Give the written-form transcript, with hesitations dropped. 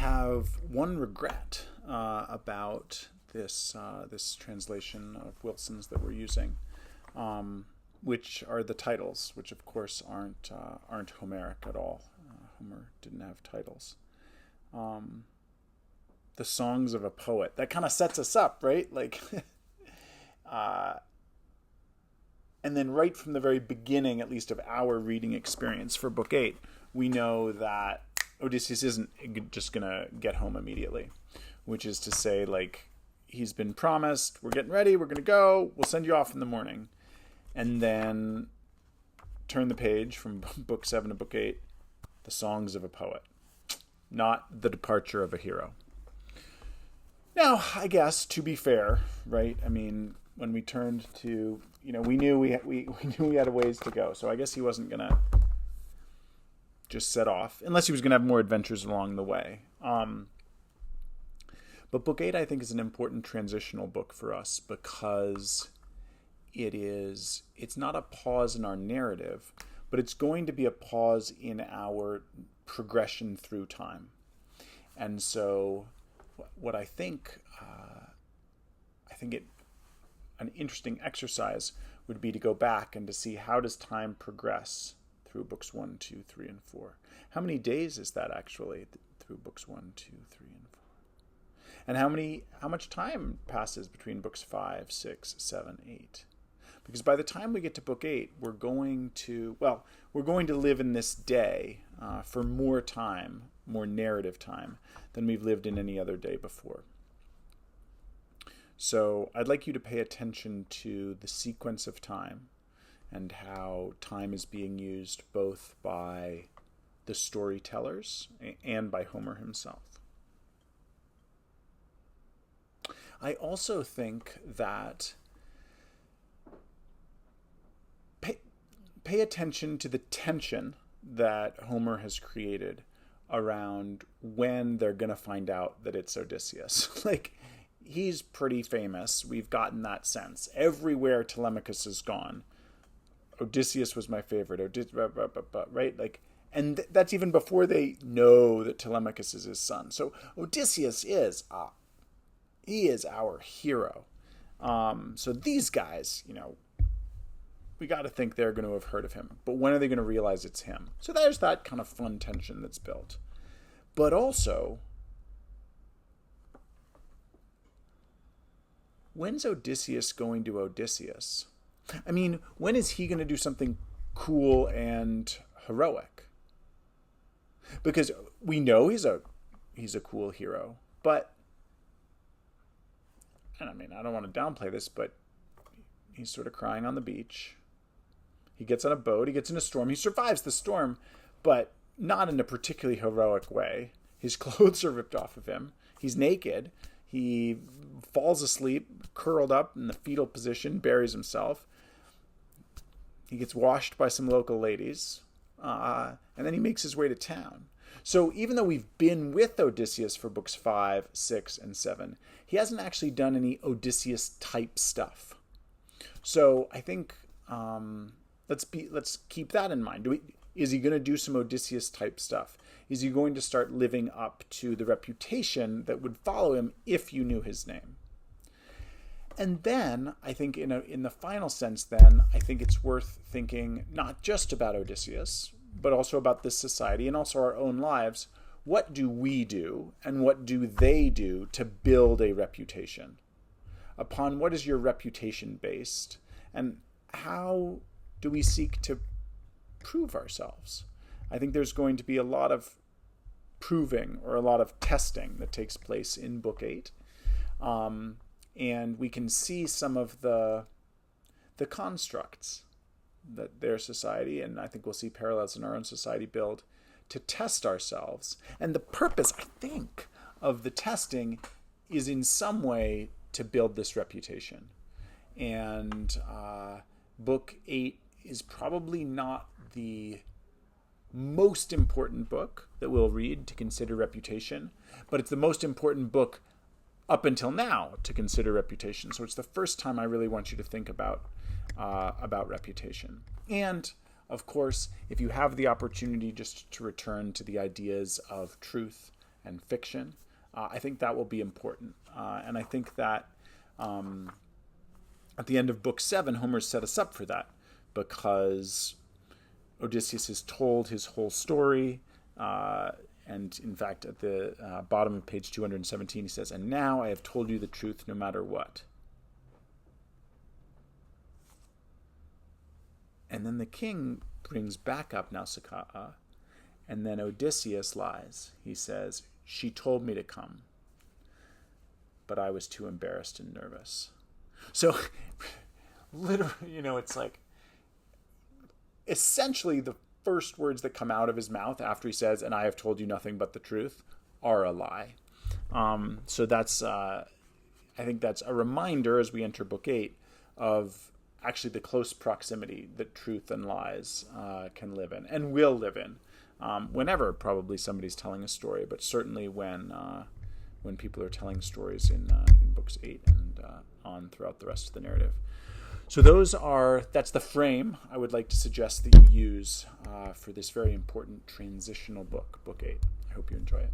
have one regret about this translation of Wilson's that we're using, which are the titles, which of course aren't Homeric at all. Homer didn't have titles. The songs of a poet. That kind of sets us up, right? Like, and then right from the very beginning, at least of our reading experience for Book 8, we know that Odysseus isn't just going to get home immediately, which is to say, like, he's been promised, we're getting ready, we're going to go, we'll send you off in the morning. And then turn the page from Book 7 to Book 8, the songs of a poet, not the departure of a hero. Now, I guess, to be fair, right, I mean, when we turned to, we knew we knew we had a ways to go, so I guess he wasn't going to just set off, unless he was going to have more adventures along the way. But Book 8, I think, is an important transitional book for us because it's not a pause in our narrative, but it's going to be a pause in our progression through time. And so what I think, an interesting exercise would be to go back and to see how does time progress through books 1, 2, 3, and 4. How many days is that actually through books 1, 2, 3, and 4? And how much time passes between books 5, 6, 7, 8? Because by the time we get to Book 8, we're going to live in this day for more time, more narrative time, than we've lived in any other day before. So I'd like you to pay attention to the sequence of time and how time is being used both by the storytellers and by Homer himself. I also think that pay attention to the tension that Homer has created around when they're going to find out that it's Odysseus. Like, he's pretty famous. We've gotten that sense. Everywhere Telemachus has gone, Odysseus was my favorite. Right? Like, and that's even before they know that Telemachus is his son. So Odysseus is he is our hero. So these guys, we got to think they're going to have heard of him. But when are they going to realize it's him? So there's that kind of fun tension that's built. But also, when's Odysseus going to Odysseus? I mean, when is he going to do something cool and heroic? Because we know he's a cool hero, but I mean, I don't want to downplay this, but he's sort of crying on the beach. He gets on a boat, he gets in a storm, he survives the storm, but not in a particularly heroic way. His clothes are ripped off of him. He's naked. He falls asleep, curled up in the fetal position, buries himself. He gets washed by some local ladies, and then he makes his way to town. So even though we've been with Odysseus for books 5, 6, and 7, he hasn't actually done any Odysseus-type stuff. So I think let's keep that in mind. Is he going to do some Odysseus-type stuff? Is he going to start living up to the reputation that would follow him if you knew his name? And then, I think in the final sense then, I think it's worth thinking not just about Odysseus, but also about this society and also our own lives. What do we do and what do they do to build a reputation? Upon what is your reputation based? And how do we seek to prove ourselves? I think there's going to be a lot of proving or a lot of testing that takes place in Book 8. And we can see some of the constructs that their society, and I think we'll see parallels in our own society, build to test ourselves. And the purpose, I think, of the testing is in some way to build this reputation. And Book 8 is probably not the most important book that we'll read to consider reputation, but it's the most important book up until now to consider reputation. So it's the first time I really want you to think about reputation. And of course, if you have the opportunity just to return to the ideas of truth and fiction. I think that will be important. And I think that at the end of Book 7, Homer's set us up for that, because Odysseus has told his whole story. And in fact, at the bottom of page 217, he says, "And now I have told you the truth no matter what." And then the king brings back up Nausicaa, and then Odysseus lies. He says, "She told me to come, but I was too embarrassed and nervous." So, literally, it's like, essentially the first words that come out of his mouth after he says, "And I have told you nothing but the truth," are a lie. So that's, I think that's a reminder as we enter Book 8 of actually the close proximity that truth and lies can live in and will live in. Whenever probably somebody's telling a story, but certainly when people are telling stories in Books 8 and on throughout the rest of the narrative. So that's the frame I would like to suggest that you use for this very important transitional book, Book 8. I hope you enjoy it.